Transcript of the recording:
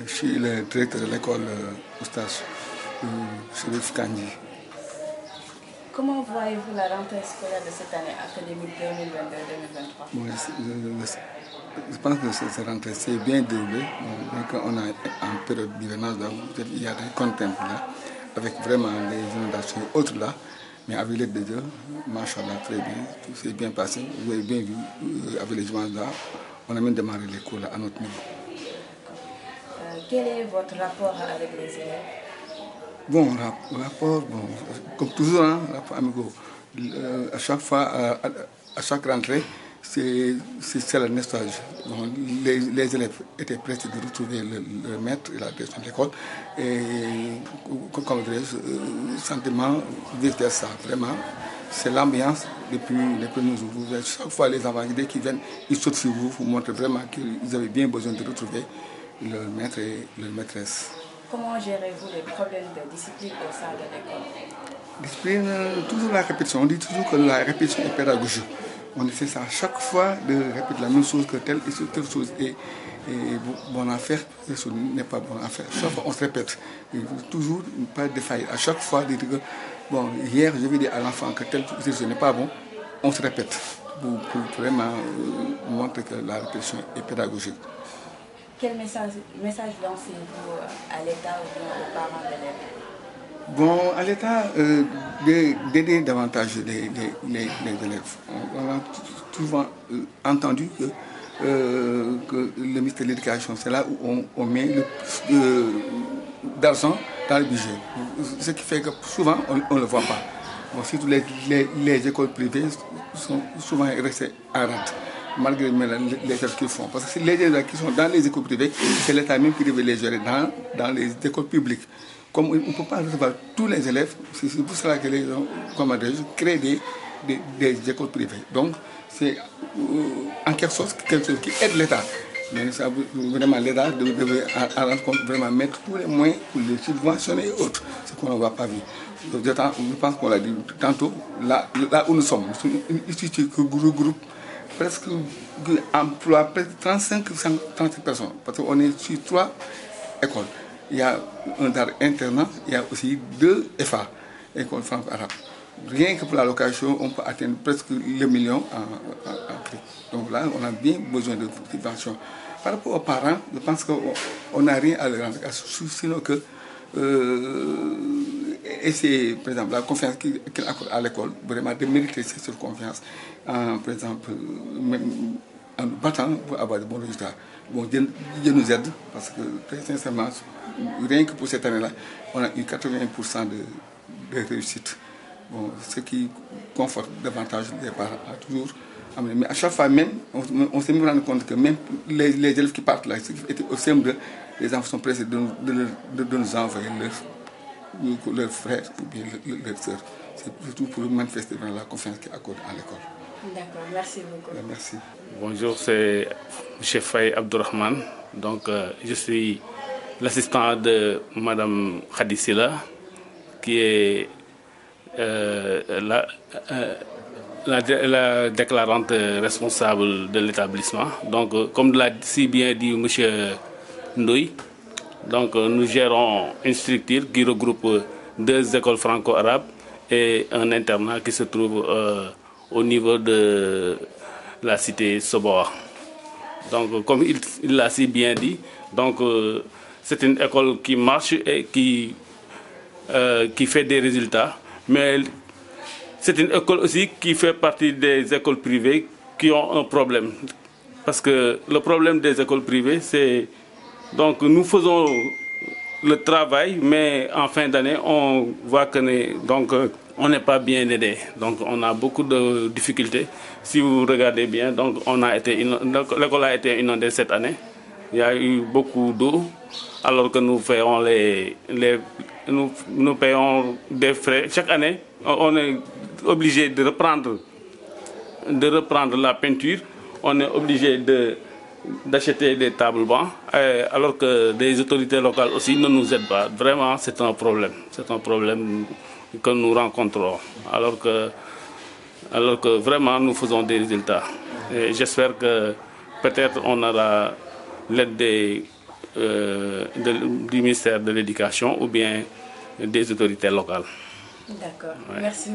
Je suis le directeur de l'école Oustas, Chérif Kandji. Comment voyez-vous la rentrée scolaire de cette année académique 2022-2023? Je pense que cette rentrée s'est bien déroulée. Bien qu'on a en période d'hivernage, il y a des contraintes là, avec vraiment les inondations et autres là. Mais avec l'aide de Dieu, machallah, très bien, tout s'est bien passé. Vous avez bien vu, avec les images là, on a même démarré les cours là, à notre niveau. Quel est votre rapport avec les élèves? Bon, rapport, bon, comme toujours, hein, rapport amicaux. À chaque fois, à chaque rentrée, c'est la nostalgie. Donc, les élèves étaient pressés de retrouver le maître et la direction de l'école. Et comme dirais-je, sentiment vice-versa, vraiment. C'est l'ambiance depuis les premiers jours. Chaque fois, les enfants, dès qu'ils viennent, ils sautent sur vous, vous montrent vraiment qu'ils avaient bien besoin de retrouver leur maître et leur maîtresse. Comment gérez-vous les problèmes de discipline au sein de l'école? Discipline, toujours la répétition. On dit toujours que la répétition est pédagogique. On essaie ça à chaque fois de répéter la même chose, que telle chose est bonne à faire, telle chose n'est pas bonne à faire. Chaque fois, on se répète. Il faut toujours ne pas défaillir. À chaque fois, dire que, bon, hier, je vais dire à l'enfant que telle chose n'est pas bon, on se répète pour vraiment montrer que la répétition est pédagogique. Quel message lancez-vous à l'État ou bien aux parents d'élèves? Bon, à l'État, d'aider davantage les élèves. On a souvent entendu que le ministère de l'Éducation, c'est là où on met le plus d'argent dans le budget. Ce qui fait que souvent, on ne le voit pas. Bon, surtout les écoles privées sont souvent restées à rate, malgré les efforts qu'ils font. Parce que les élèves qui sont dans les écoles privées, c'est l'État même qui devait les gérer dans les écoles publiques. Comme on ne peut pas recevoir tous les élèves, c'est pour cela que les gens, créent des écoles privées. Donc, c'est en quelque chose qui aide l'État. Mais ça, vraiment, l'État devait rendre compte, vraiment mettre tous les moyens pour les subventionner et autres, ce qu'on ne va pas vivre. Je pense qu'on l'a dit tantôt, là où nous sommes, une institution qui regroupe presque emploi presque 35 personnes, parce qu'on est sur 3 écoles. Il y a un DAR internat, il y a aussi 2 FA, écoles franco-arabes. Rien que pour la location, on peut atteindre presque le million en prix. Donc là, on a bien besoin de subventions. Par rapport aux parents, je pense qu'on n'a rien à leur rendre, sinon que essayer, par exemple, la confiance qu'il accorde à l'école, vraiment de mériter cette confiance, par exemple, même en battant pour avoir de bons résultats. Bon, Dieu nous aide, parce que très sincèrement, rien que pour cette année-là, on a eu 80% de réussite. Bon, ce qui conforte davantage les parents à toujours. Mais à chaque fois même, on s'est mis rendu compte que même les élèves qui partent là, ceux qui étaient au CM2, les enfants sont pressés de nous envoyer leurs frères ou bien leurs sœurs. C'est surtout pour manifester la confiance qu'ils accordent à l'école. D'accord, merci beaucoup. Merci. Bonjour, c'est M. Faye Abdourahmane. Donc, je suis l'assistant de Mme Khadissila, qui est la déclarante responsable de l'établissement. Donc, comme l'a si bien dit M. Ndoye, donc, nous gérons une structure qui regroupe 2 écoles franco-arabes et un internat qui se trouve au niveau de la cité Soboa. Donc, comme il l'a si bien dit, donc c'est une école qui marche et qui fait des résultats, mais c'est une école aussi qui fait partie des écoles privées qui ont un problème. Parce que le problème des écoles privées, c'est donc nous faisons le travail, mais en fin d'année, on voit que on n'est pas bien aidé. Donc on a beaucoup de difficultés. Si vous regardez bien, donc l'école a été inondée cette année. Il y a eu beaucoup d'eau, alors que nous payons des frais. Chaque année, on est obligé de reprendre la peinture. On est obligé d'acheter des tables bancs, alors que des autorités locales aussi ne nous aident pas. Vraiment, c'est un problème. C'est un problème que nous rencontrons, alors que vraiment nous faisons des résultats. Et j'espère que peut-être on aura l'aide des du ministère de l'Éducation ou bien des autorités locales. D'accord, merci.